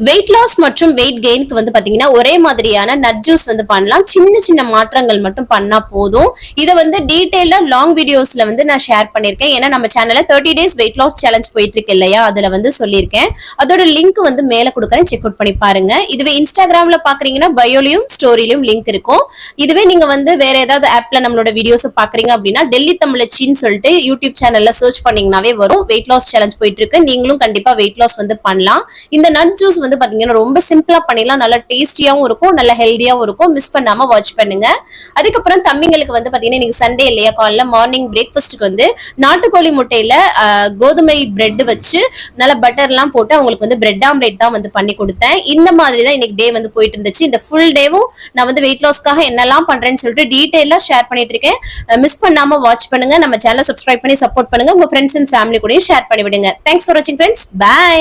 Weight loss மற்றும் wait கெயினுக்கு வந்து பாத்தீங்கன்னா ஒரே மாதிரியான நட் ஜூஸ் வந்து பண்ணலாம். சின்ன சின்ன மாற்றங்கள் மட்டும் பண்ணா போதும். இதை வந்து டீடைலா லாங் வீடியோஸ்ல வந்து நான் ஷேர் பண்ணிருக்கேன். ஏன்னா நம்ம சேனல்ல 30 days வெயிட் லாஸ் சேலஞ்ச் போயிட்டு இருக்கு இல்லையா, அதுல வந்து சொல்லியிருக்கேன். அதோட லிங்க் வந்து மேல கொடுக்குறேன், செக் அவுட் பண்ணி பாருங்க. இதுவே இன்ஸ்டாகிராம்ல பாக்குறீங்கன்னா பயோலயும் ஸ்டோரியிலும் லிங்க் இருக்கும். இதுவே நீங்க வந்து வேற ஏதாவது ஆப்ல நம்மளோட வீடியோஸ் பாக்குறீங்க அப்படின்னா டெல்லி தமிழச்சின்னு சொல்லிட்டு யூடியூப் சேனல்ல சர்ச் பண்ணீங்கன்னாவே வரும். வெயிட் லாஸ் சேலஞ்ச் போயிட்டு இருக்கு. நீங்களும் கண்டிப்பா வெயிட் லாஸ் வந்து பண்ணலாம். இந்த நட் ஜூஸ் வந்து பாத்தீங்கன்னா ரொம்ப சிம்பிளா பண்ணிடலாம். நல்லா டேஸ்டியாவும் இருக்கும், நல்ல ஹெல்தியாவும் இருக்கும். மிஸ் பண்ணாம வாட்ச் பண்ணுங்க. அதுக்கப்புறம் தம்பிங்களுக்கு வந்து பாத்தீங்கன்னா இன்னைக்கு சண்டே இல்லையா, காலைல மார்னிங் பிரேக்ஃபாஸ்ட்டுக்கு வந்து நாட்டுக்கோழி முட்டையில கோதுமை பிரெட் வச்சு நல்ல பட்டர் எல்லாம் போட்டு அவங்களுக்கு வந்து பிரெட் ஆம்லேட் தான் வந்து பண்ணி கொடுத்தேன். இந்த மாதிரி தான் இன்னைக்கு டே வந்து போயிட்டு இருந்துச்சு. இந்த ஃபுல் டேவும் நான் வந்து வெயிட் லாஸ்க்காக என்னெல்லாம் பண்றேன்னு சொல்லிட்டு டீடைலா ஷேர் பண்ணிட்டு இருக்கேன். மிஸ் பண்ணாம வாட்ச் பண்ணுங்க. நம்ம சேனலை சப்ஸ்கிரைப் பண்ணி சப்போர்ட் பண்ணுங்க. உங்க ஃப்ரெண்ட்ஸ் அண்ட் ஃபேமிலி கூட ஷேர் பண்ணி விடுங்க. தேங்க்ஸ் ஃபார் வாட்சிங் ஃப்ரெண்ட்ஸ். பை.